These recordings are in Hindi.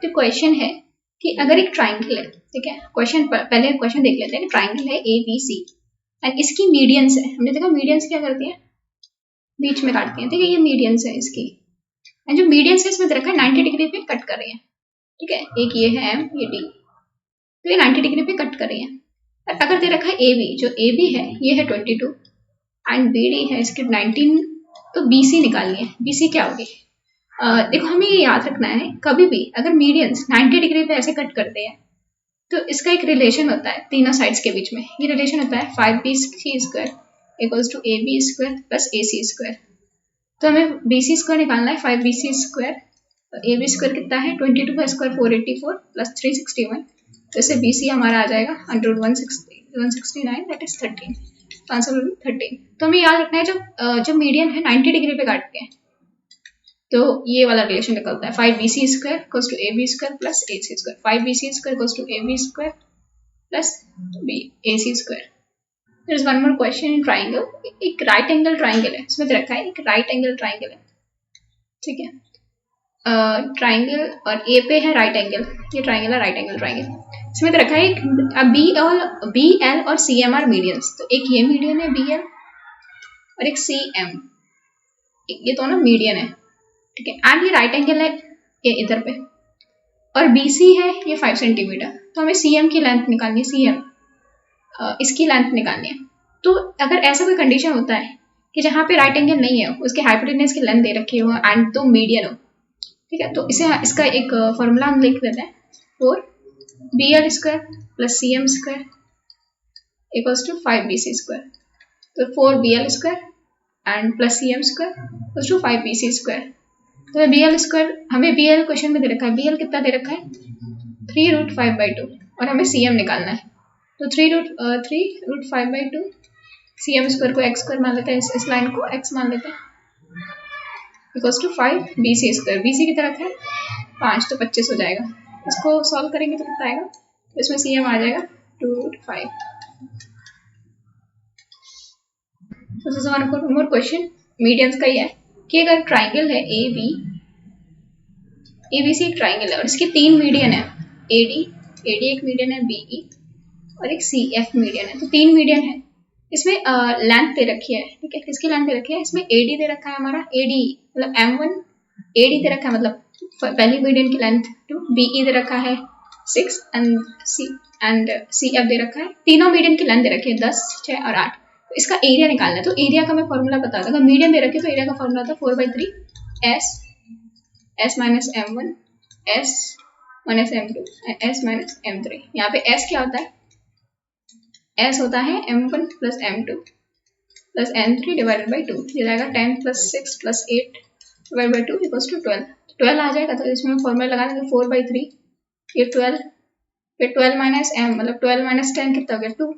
तो क्वेश्चन है कि अगर एक ट्राइंगल है, ठीक है, पहले क्वेश्चन देख लेते हैं कि ट्राइंगल है ए बी सी एंड इसकी मीडियंस है। हमने देखा मीडियंस क्या करती है, बीच में काटती है, ठीक है, ये मीडियंस है इसकी, एंड जो मीडियंस है इसमें दे रखा है 90 डिग्री पे कट कर रही है, ठीक है, एक ये है एम, ये डी, तो ये 90 डिग्री पे कट कर रही है। और अगर दे रखा है ए बी, जो ए बी है ये है 22 एंड बी डी है इसके 19, तो बी सी निकालनी है। बी सी क्या होगी, देखो हमें ये याद रखना है, कभी भी अगर मीडियंस 90 डिग्री पे ऐसे कट करते हैं तो इसका एक रिलेशन होता है तीनों साइड्स के बीच में। ये रिलेशन होता है 5bc² equals to ab² plus ac²। तो हमें bc² निकालना है 5bc², ab² कितना है 22 का स्क्वायर 484 प्लस 361, तो इससे bc हमारा आ जाएगा अंडर 169 दैट इज 13, तो आंसर होगा 13। तो हमें याद रखना है जब मीडियन है 90 डिग्री पे काटते हैं तो ये वाला रिलेशन निकलता है 5bc² equals to ab² plus ac², 5bc² equals to ab² plus ac²। There is one more question in triangle, एक राइट एंगल ट्राइंगल है, इसमें रखा है एक राइट एंगल ट्राइंगल है, ठीक है, ट्राइंगल और ए पे है राइट एंगल, ये ट्राइंगल है राइट एंगल ट्राइंगल। इसमें रखा है एक बी एल और सी एम आर मीडियंस, तो एक ये मीडियन है बी एल और एक सी एम, ये दोनों मीडियन है, ठीक है, एंड ये राइट एंगल है ये इधर पे, और BC है ये 5 सेंटीमीटर, तो हमें CM की लेंथ निकालनी है, CM इसकी लेंथ निकालनी है। तो अगर ऐसा कोई कंडीशन होता है कि जहाँ पे राइट एंगल नहीं है, उसके हाइपोटेन्यूज की लेंथ दे रखी हो एंड दो मीडियन हो, ठीक है, तो इसका एक फॉर्मूला हम लिख देते हैं, 4bl² plus CM² equals to 5bc², तो 4bl² and plus CM² equals to 5bc²। तो हमें BL क्वेश्चन में दे रखा है, BL कितना दे रखा है 3√5/2 और हमें CM निकालना है, तो 3√5/2 CM² को x² मान लेते हैं, इस लाइन को x मान लेते हैं इक्वल्स टू 5bc²। BC की तरफ है 5 तो 25 हो जाएगा, इसको सॉल्व करेंगे तो कितना आएगा, तो इसमें CM आ जाएगा 2√5। तो this is one more question, medians का ही है कि अगर ट्राइंगल है ABC एक ट्राइंगल है और इसके 3 मीडियन है, AD एक मीडियन है, BE और एक CF मीडियन है, तो 3 मीडियन है। इसमें लेंथ दे रखी है, ठीक है, किसकी लेंथ दे रखी है, इसमें AD दे रखा है हमारा, AD मतलब M1 AD दे रखा है, मतलब पहली मीडियन की लेंथ 2, BE दे रखा है 6 एंड CF दे रखा है, तीनों मीडियन की लेंथ दे रखी है 10, 6 और 8। तो इसका एरिया निकालना है, तो एरिया का मैं फॉर्मूला बता दूंगा, मीडियन दे रखी है तो एरिया का फॉर्मूला होता है 4/3 S minus M1 S minus M2 S minus M3। यहाँ पे S क्या होता है, S होता है M1 plus M2 plus M3 divided by 2, ये जाएगा 10 plus 6 plus 8 divide by 2 equals to 12 आ जाएगा। तो इसमें फॉर्मूला लगा देंगे 4/3, ये 12, फिर 12 माइनस M मतलब 12 माइनस 10 कितना हो गया 2,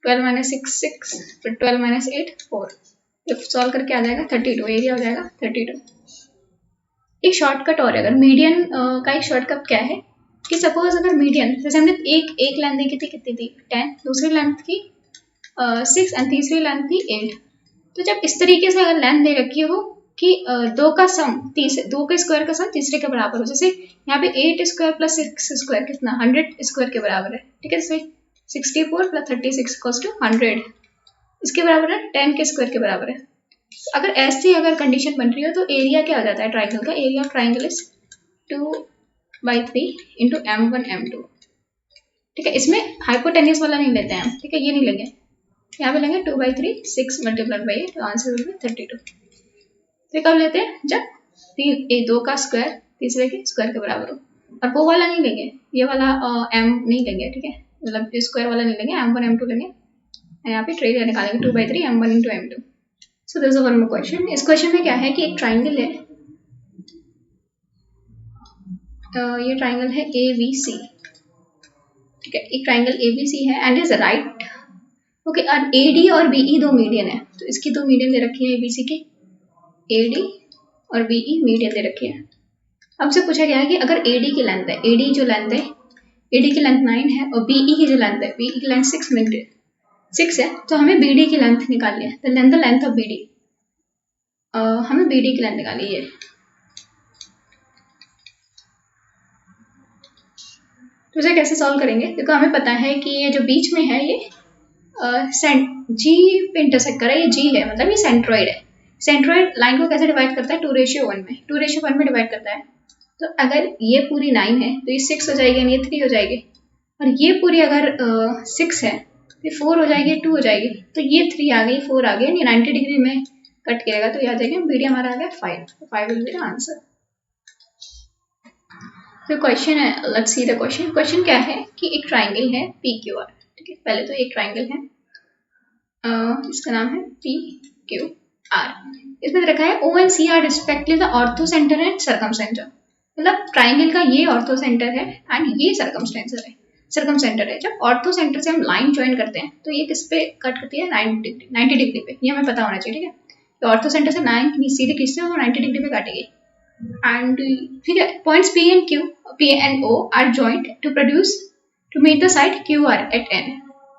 12 माइनस 6 फिर 12 माइनस 8 4, तो सॉल्व करके आ जाएगा 32, एरिया हो जाएगा 32। एक शॉर्टकट और है, अगर मीडियन का एक शॉर्टकट क्या है कि सपोज अगर मीडियन जैसे हमने एक लेंथ देखी थी कितनी थी 10, दूसरी लेंथ थी 6 एंड तीसरी लेंथ थी 8, तो जब इस तरीके से अगर लेंथ दे रखी हो कि दो का स्क्वायर का सम तीसरे के बराबर हो, जैसे यहाँ पे 8² प्लस 6² कितना 100² के बराबर है, ठीक है, जैसे 64 प्लस 36 इक्वल्स टू 100 इसके बराबर है, 10 के स्क्वायर के बराबर है। अगर ऐसी अगर कंडीशन बन रही हो तो एरिया क्या हो जाता है ट्राइंगल का, area of triangle is 2/3 into M1 M2, ठीक है, इसमें हाइपोटेन्यूस वाला नहीं लेते हैं, ठीक है, ये नहीं लेंगे, यहाँ पे लेंगे 2/3 6 मल्टीप्लाइड बाई 8, तो आंसर विल बी 32। तो कब लेते हैं जब 2 का स्क्वायर तीसरे के स्क्वायर के बराबर हो, और वो वाला नहीं लेंगे, ये वाला M नहीं लेंगे, ठीक है, मतलब स्क्वायर वाला नहीं लेंगे, M1 M2 लेंगे, यहाँ पे ट्रेड निकालेंगे 2/3 M1 into M2। So this is one more question, इस क्वेश्चन में क्या है कि एक ट्राइंगल है, ये ट्राइंगल है ABC, ठीक है, एक ट्राइंगल ABC है एंड इज राइट, ओके, और AD और BE दो मीडियन है, तो इसकी दो मीडियन दे रखी है ABC की, AD और BE मीडियन दे रखी है। हमसे पूछा गया है कि अगर AD की लेंथ है, AD जो लेंथ है, AD की लेंथ 9 है और BE की जो लेंथ है, BE की लेंथ 6 है, तो हमें BD की लेंथ निकालनी है, द लेंथ ऑफ BD, हमें BD की लेंथ निकाली है, तो उसे कैसे सॉल्व करेंगे? देखो हमें पता है कि ये जो बीच में है ये जी पे इंटरसेक्ट कर रहा है, ये जी है, मतलब ये सेंट्रॉइड है। सेंट्रॉइड लाइन को कैसे डिवाइड करता है? 2:1 में, 2:1 में डिवाइड करता है। तो अगर ये पूरी 9 है तो ये 6 हो जाएगी, ये 3 हो जाएगी, और ये पूरी अगर 6 है तो 4 हो जाएगी, 2 हो जाएगी, तो ये 3 आ गई, 4 आ गई, ये 90 डिग्री में कट किएगा, तो ये आ जाएगा मीडियम हमारा आ गया 5, तो 5 विल बी द आंसर। तो क्वेश्चन है, let's see the question. Question क्या है कि एक ट्राइंगल है PQR, ठीक है। पहले तो एक ट्राइंगल है, इसका नाम है PQR। इसमें रखा है O and C are respectively the orthocentre and circumcentre. मतलब ट्राइंगल का ये ऑर्थो सेंटर है एंड ये सर्कम सेंटर है। जब ऑर्थो सेंटर से हम लाइन ज्वाइन करते हैं तो ये किस पे कट करती है? 90 डिग्री पे। ये हमें पता होना चाहिए, ठीक है। तो ऑर्थो सेंटर से लाइन सीधे खींचते हैं तो 90 डिग्री पे काटेगी। एंड ठीक है, points P and O are joint to meet the side QR at N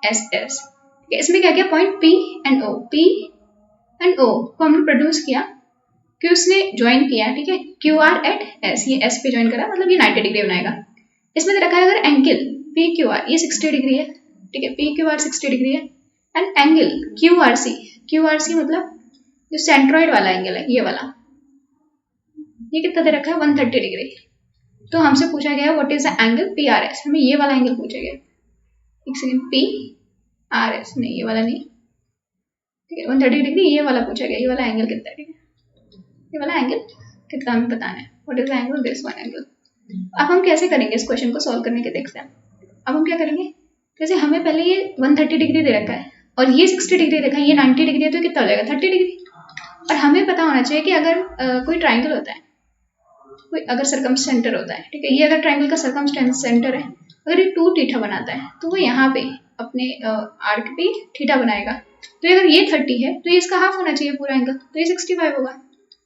SS। इसमें क्या किया? पॉइंट P and O को हमने प्रोड्यूस किया, Q ने ज्वाइन किया, ठीक है, QR एट S, ये S पे ज्वाइन करा, मतलब ये 90 डिग्री बनाएगा। इसमें रखा है अगर एंगल PQR ये 60 डिग्री है, ठीक है, PQR 60 डिग्री है, एंड एंगल QRC मतलब जो सेंट्रॉइड वाला एंगल है, ये वाला, ये कितना दे रखा है? 130 डिग्री। तो हमसे पूछा गया what is the angle PRS, हमें ये वाला एंगल पूछा गया। एक सेकंड, PRS नहीं, ये वाला नहीं, ठीक है, 130 डिग्री, ये वाला पूछा गया, ये वाला एंगल कितना है, ठीक है, ये वाला एंगल कितना हमें बताना है, what is the angle this one angle. अब हम कैसे करेंगे इस क्वेश्चन को सॉल्व करने के, देखते हैं। अब हम क्या करेंगे, जैसे हमें पहले ये 130 डिग्री दे रखा है और ये 60 डिग्री रखा है, ये 90 डिग्री है, तो कितना हो जाएगा? 30 डिग्री। और हमें पता होना चाहिए कि अगर कोई ट्राइंगल होता है, कोई अगर सर्कम सेंटर होता है, ठीक है, ये अगर ट्राइंगल का सर्कम सेंटर है, अगर ये 2 थीटा बनाता है तो वो यहाँ पे अपने आर्क पे थीटा बनाएगा। तो अगर ये 30 है तो ये इसका हाफ होना चाहिए पूरा एंगल, तो ये 65 होगा।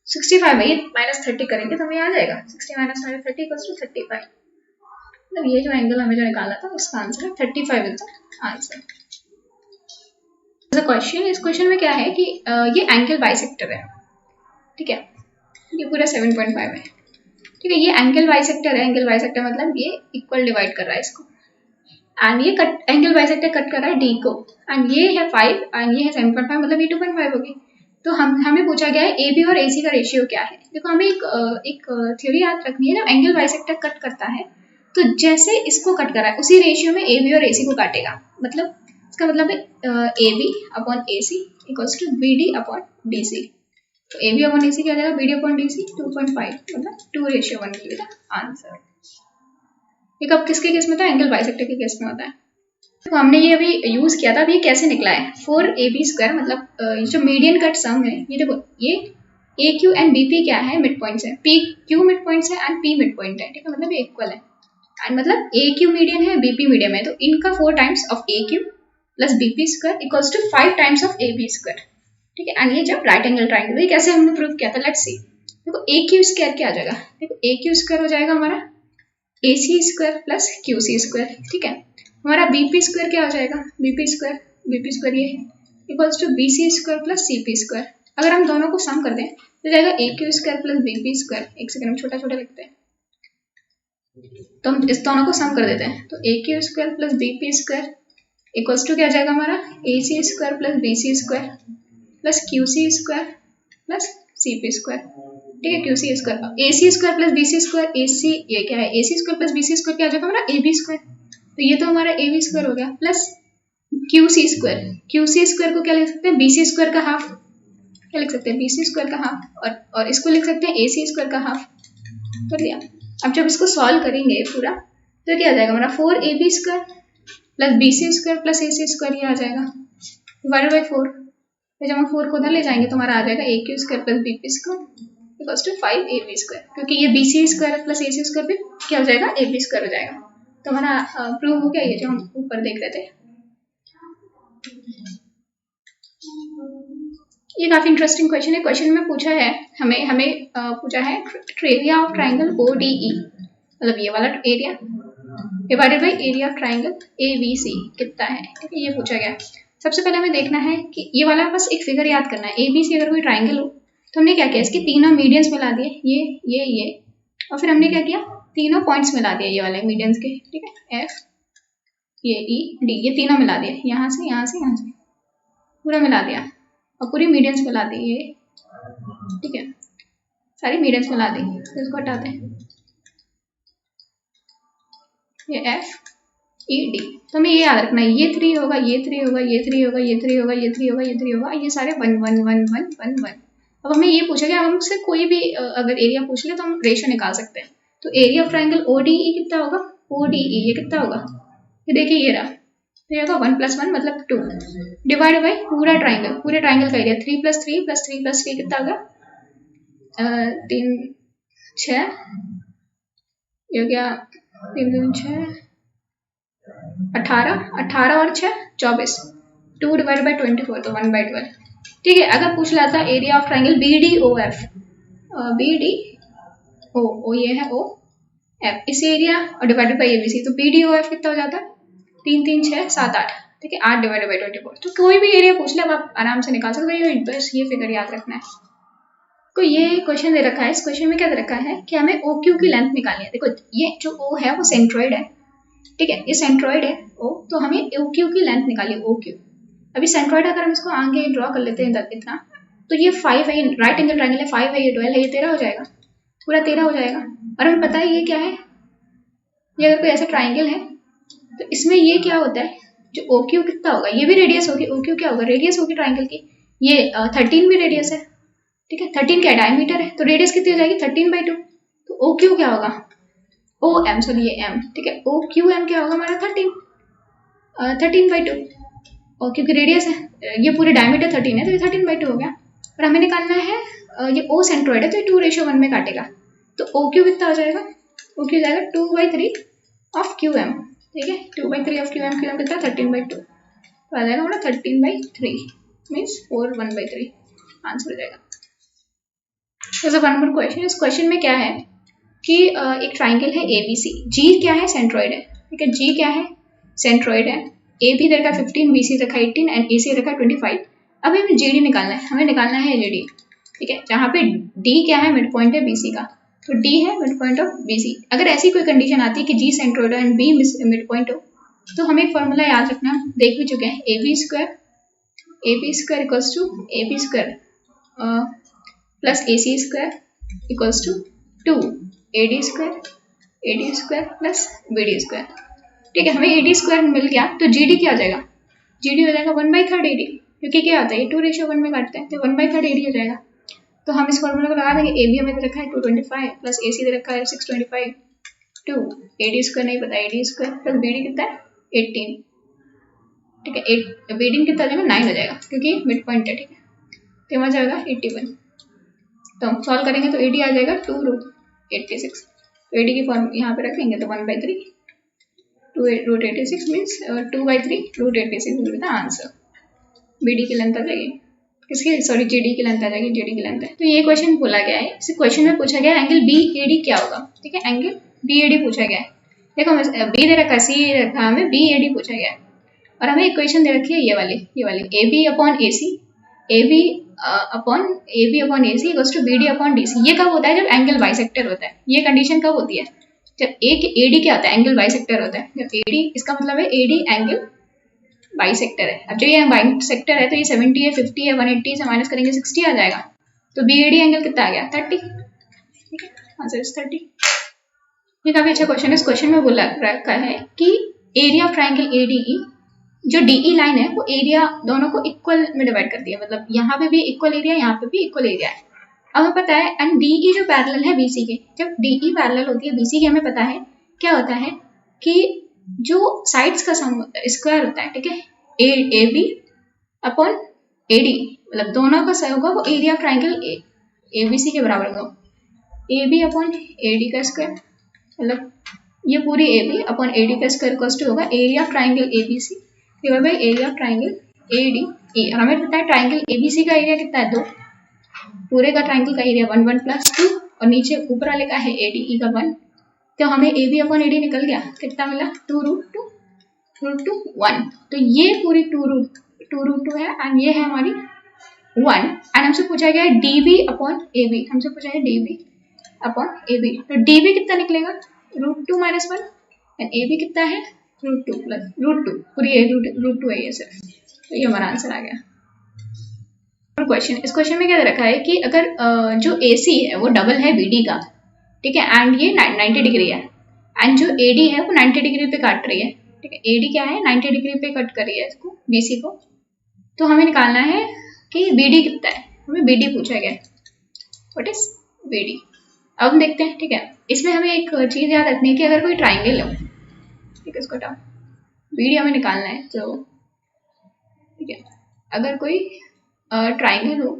65 में ये -30 करेंगे तो हमें आ जाएगा 60 - 30 = 35। मतलब ये जो एंगल हमें जो निकाला था उसका आंसर है 35 इज द आंसर। क्वेश्चन, इस क्वेश्चन में क्या है कि ये एंगल बाइसेक्टर है, ठीक है, ये पूरा 7.5 है, ठीक है, ये एंगल बाइसेक्टर है। एंगल बाइसेक्टर मतलब ये इक्वल डिवाइड कर रहा है इसको, एंड ये एंगल बाइसेक्टर कट कर रहा है D को, एंड ये है 5 एंड ये है 7.5, मतलब ये 2.5 होगी। तो हमें पूछा गया है AB और AC का रेशियो क्या है। देखो हमें एक थ्योरी याद रखनी है, जब एंगल बाइसेक्टर कट करता है तो जैसे इसको कट कर रहा है उसी रेशियो में AB और AC को काटेगा। मतलब इसका मतलब है AB upon AC equals to BD upon DC। तो AB अपॉन AC क्या आ जाएगा? BD अपॉन DC 2.5, मतलब 2:1 के लिए आंसर। ये कब किसके केस में था? एंगल बाइसेक्टर के केस में होता है। तो हमने ये अभी यूज किया था, अभी ये कैसे निकला है? 4AB², मतलब जो मीडियन कट सम है, ये देखो, ये AQ एंड BP क्या है? मिड पॉइंट्स है, PQ मिड पॉइंट्स है एंड P मिड पॉइंट है, ठीक है, मतलब ये इक्वल है। एंड मतलब AQ मीडियन है, BP मीडियम है, तो इनका 4 times of AQ plus BP² equals to 5 times of AB², ठीक है। एंड ये जब राइट एंगल ट्राइंगल, ये कैसे हमने प्रूव किया था? Let's see. देखो AQ² क्या आ जाएगा? देखो AQ² हो जाएगा हमारा AC² प्लस QC², ठीक है। हमारा BP² क्या हो जाएगा? BP² ये equals to BC² plus CP²। अगर हम दोनों को सम कर दें तो जाएगा AQ² प्लस BP²। एक सेकंड में छोटा छोटा लिखते हैं, तो हम इस दोनों को सम कर देते हैं, तो AQ² plus BP² equals to क्या आ जाएगा हमारा? AC² plus BC² plus QC² plus CP², ठीक है, QC²। AC² plus BC², AC ये क्या है? AC² प्लस BC² क्या आ जाएगा हमारा? AB²। तो ये तो हमारा AB² हो गया, प्लस QC² को क्या लिख सकते हैं? BC² का हाफ, क्या लिख सकते हैं? BC² का हाफ, और इसको लिख सकते हैं AC² का हाफ, कर दिया। अब जब इसको सॉल्व करेंगे पूरा तो क्या आ जाएगा हमारा? 4AB² plus BC² plus AC², ये आ जाएगा डिवाइडेड बाई 4। तो जब हम 4 को उधर ले जाएंगे तो हमारा आ जाएगा AQ² plus BP² equals to 5AB², क्योंकि ये BC² प्लस AC² भी क्या हो जाएगा? AB² हो जाएगा। तो हमारा प्रूव हो गया ये जो हम ऊपर देख रहे थे। ये काफी इंटरेस्टिंग क्वेश्चन है। क्वेश्चन में पूछा है हमें पूछा है एरिया ऑफ ट्राइंगल ODE, मतलब ये वाला area divided by area of triangle ABC कितना है, ठीक है, ये पूछा गया। सबसे पहले हमें देखना है कि ये वाला बस एक फिगर याद करना है। ABC अगर कोई ट्राइंगल हो तो हमने क्या किया? इसके तीनों मीडियंस मिला दिए, ये और फिर हमने क्या किया? तीनों पॉइंट्स मिला दिए ये वाले मीडियंस के, ठीक है, एफ, ये ई, डी, ये तीनों मिला दिए, यहाँ से यहाँ से यहाँ से पूरा मिला दिया और पूरी मीडियंस मिला दी ये, ठीक है, सारी मीडियंस मिला दी। तो इसको हटाते हैं, ये एफ ई डी, तो हमें ये याद रखना है, ये 3 होगा, ये 3 होगा, ये 3 होगा, ये 3 होगा, ये 3 होगा, ये 3 होगा, ये सारे 1 1 1 1 1 1। अब हमें ये पूछा गया, हम उससे कोई भी अगर एरिया पूछ ले तो हम रेशियो निकाल सकते हैं। तो एरिया ऑफ ट्राइंगल ODE कितना होगा, ODE ये कितना होगा, ये देखिए ये रहा, तो ये होगा 1 + 1 मतलब 2 डिवाइड बाई पूरा ट्राइंगल, पूरे ट्राइंगल का एरिया 3 + 3 + 3 + 3 कितना होगा, 3 6, ये हो गया 3 2 6 18, 18 और 6 24, 2 डिवाइड बाई 24 तो 1/12, ठीक है। अगर पूछ लाता area of triangle BDOF, BDO ये है OF, इस एरिया और डिवाइडेड बाई ABC, तो BDOF कितना हो जाता है 3 3 6 7 8, ठीक है, 8 डिवाइडेड बाई 24। तो कोई भी एरिया पूछ ले अब आप आराम से निकाल सकते हो, बस ये फिगर याद रखना है। तो ये क्वेश्चन दे रखा है, इस क्वेश्चन में क्या दे रखा है कि हमें OQ की लेंथ निकालनी है। देखो ये जो O है वो सेंट्रॉइड है, ठीक है, ये सेंट्रॉइड है O, तो हमें OQ की लेंथ निकालिए OQ। अभी सेंट्रॉइड अगर हम इसको आगे ड्रॉ कर लेते हैं इतना, तो ये 5 है, राइट एंगल ट्राइंगल है, 5 है, ये 12 है, ये 13 हो जाएगा, पूरा 13 हो जाएगा। और हमें पता है ये क्या है, ये अगर कोई ऐसा ट्राइंगल है तो इसमें ये क्या होता है, जो OQ कितना होगा, ये भी रेडियस होगी, OQ क्या होगा, रेडियस होगी ट्राइंगल की, ये 13 भी रेडियस है, ठीक है, 13 क्या डायमीटर है, तो रेडियस कितनी हो जाएगी 13/2, तो OQ क्या होगा, OM सॉरी ये M, ठीक है, OQM क्या होगा हमारा 13/2, और क्योंकि रेडियस है, ये पूरे डायमीटर 13 है तो ये 13/2 हो गया। और हमें निकालना है ये O सेंट्रॉइड है तो ये 2:1 में काटेगा, तो OQ कितना हो जाएगा, OQ जाएगा 2/3 ऑफ QM, ठीक है, 2/3 ऑफ QM, QM कितना 13/2, तो आ जाएगा हमारा 13/3 मीन्स 4 1/3 आंसर हो जाएगा। तो वन मोर क्वेश्चन, इस क्वेश्चन में क्या है कि एक ट्राइंगल है ABC, G क्या है सेंट्रॉइड है, ठीक है, G क्या है सेंट्रॉइड है, AB दे रखा 15, BC रखा 18 एंड AC रखा 25। अब हमें GD निकालना है, हमें निकालना है GD, ठीक है, जहाँ पे D क्या है मिड पॉइंट है BC का, तो D है मिड पॉइंट ऑफ BC। अगर ऐसी कोई कंडीशन आती है कि G centroid and B mid point हो, तो हमें एक फॉर्मूला याद रखना, देख भी चुके हैं, AB square equals to AB square plus AC square equals to 2 AD square plus BD square, ठीक है, हमें AD स्क्वायर मिल गया तो GD क्या हो जाएगा, GD हो जाएगा 1/3 AD, क्योंकि क्या होता है ये 2:1 में काटते हैं तो 1/3 AD हो जाएगा। तो हम इस फॉर्मूला को लगा देंगे, AB हमें दे रखा है 225 प्लस AC दे रखा है 625, 2 AD स्क्वायर नहीं पता, AD स्क्वायर प्लस BD कितना है 18, ठीक है, BD कितना हो जाएगा 9 हो जाएगा क्योंकि मिड पॉइंट है, ठीक है, तो वहाँ जाएगा 81। तो हम सॉल्व करेंगे तो AD आ जाएगा 2√86, तो AD की फॉर्म यहाँ पे रखेंगे तो 1/3 2√86 means 2/3√86 will be the answer. BD की लेंथ आ जाएगी, किसकी सॉरी GD की लेंथ आ जाएगी, GD की लेंथ है। तो ये क्वेश्चन बोला गया है, इस क्वेश्चन में पूछा गया है एंगल BAD क्या होगा, ठीक है, एंगल BAD पूछा गया है। देखो B दे रखा है, C रखा, हमें BAD पूछा गया है और हमें इक्वेशन दे रखी है ये वाली AB/AC, AB/AC equals to BD/DC। ये कब होता है, जब एंगल बाइसेक्टर होता है। ये कंडीशन कब होती है, जब AD क्या होता है, एंगल बाइसेक्टर होता है। जब AD, इसका मतलब है AD एंगल बाइसेक्टर है। अब जो ये बाइसेक्टर है तो ये 70 है, 50 है, 180 से माइनस करेंगे 60 आ जाएगा, तो BAD एंगल कितना आ गया 30, ठीक है, आंसर इज 30। ये काफी अच्छा क्वेश्चन है। इस क्वेश्चन में बोला रखा है कि एरिया ऑफ ट्राइंगल ADE, जो DE लाइन है वो एरिया दोनों को इक्वल में डिवाइड करती है, मतलब यहाँ पे भी इक्वल एरिया, यहाँ पे भी इक्वल एरिया है। अब हमें पता है एंड DE जो पैरेलल है BC के, जब DE पैरेलल होती है BC के, हमें पता है क्या होता है कि जो साइड्स का सम स्क्वायर होता है, ठीक है, AB/AD, मतलब दोनों का सम होगा वो एरिया ऑफ ट्राइंगल ABC के बराबर होगा। AB/AD का स्क्वायर, मतलब ये पूरी AB/AD का स्क्वायर इक्वल्स टू होगा area of triangle ABC divide by area of triangle ADE। और हमें पता है ट्राइंगल ABC का एरिया कितना है 2, पूरे का ट्राइंगल का एरिया 1 1 + 2 और नीचे ऊपर वाले का है ADE का 1, तो हमें AB/AD निकल गया, कितना मिला 2√2 तो ये पूरी 2√2 है एंड ये है हमारी 1 एंड हमसे पूछा गया DB/AB, हमसे पूछा है DB/AB, तो DB कितना निकलेगा, √2 - 1 एंड ए बी कितना है √2 प्लस √2 पूरी √2 है ये सिर्फ, तो ये हमारा आंसर आ गया। क्वेश्चन, इस क्वेश्चन में क्या दे रखा है कि अगर जो ए सी है वो डबल है बी डी का, ठीक है, एंड ये 90 डिग्री है, एंड जो ए डी है वो 90 डिग्री पे काट रही है, ठीक है, ए डी क्या है 90 डिग्री पे कट कर रही है इसको बी सी को, तो हमें निकालना है कि बी डी कितना है, हमें बी डी पूछा गया, व्हाट इज बी डी। अब हम देखते हैं, ठीक है, इसमें हमें एक चीज़ याद रखनी है कि अगर कोई ट्राइंगल हो, ठीक है, इसको टाउ बी डी हमें निकालना है, तो ठीक है, अगर कोई ट्राइंगल हो,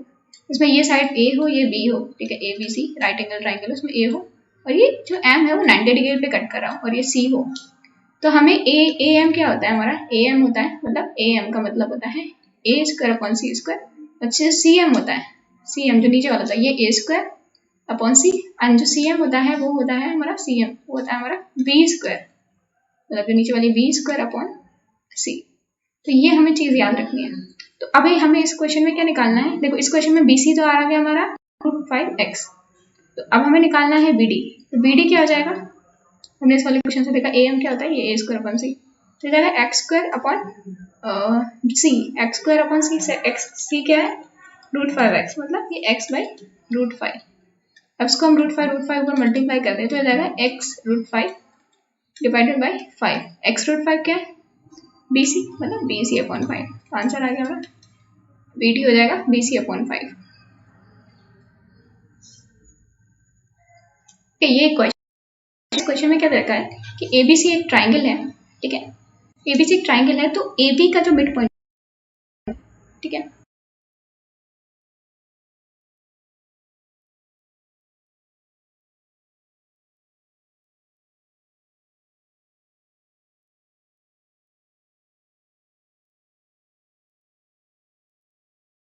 इसमें ये साइड ए हो ये बी हो, ठीक है, A B C right angle triangle, उसमें ए हो और ये जो एम है वो 90 डिग्री पे कट कर रहा हो और ये सी हो, तो हमें ए एम क्या होता है, हमारा ए एम होता है, मतलब ए एम का मतलब होता है ए स्क्वायर अपॉन सी स्क्वायर, अच्छा सी एम होता है, सी एम जो नीचे वाला था ये ए स्क्वायर अपॉन सी, एंड जो सी एम होता है वो होता है हमारा सी एम, वो होता है हमारा बी स्क्वायर, मतलब जो नीचे वाली बी स्क्वायर अपॉन सी, तो ये हमें चीज़ याद रखनी है। तो अभी हमें इस क्वेश्चन में क्या निकालना है, देखो इस क्वेश्चन में बी सी तो आ गया हमारा √5x, तो अब हमें निकालना है बी डी, तो बी डी क्या हो जाएगा, हमने इस वाले क्वेश्चन से देखा ए एम क्या होता है, ये ए स्क्वायर अपॉन सी, तो जाएगा एक्स स्क्वायर अपॉन सी, एक्स स्क्वायर अपॉन सी से एक्स सी क्या है √5x, मतलब ये x बाई √5, अब इसको हम √5 पर मल्टीप्लाई कर दें तो ये जाएगा x √5 डिवाइडेड बाई 5, x √5 क्या है बी सी, मतलब बी सी अपॉन 5, तो आंसर आ गया हमारा बी डी हो जाएगा बी सी अपॉन 5। ये क्वेश्चन में क्या रखा है कि एबीसी एक ट्राइंगल है, ठीक है, एबीसी एक ट्राइंगल है, तो एबी का जो मिड पॉइंट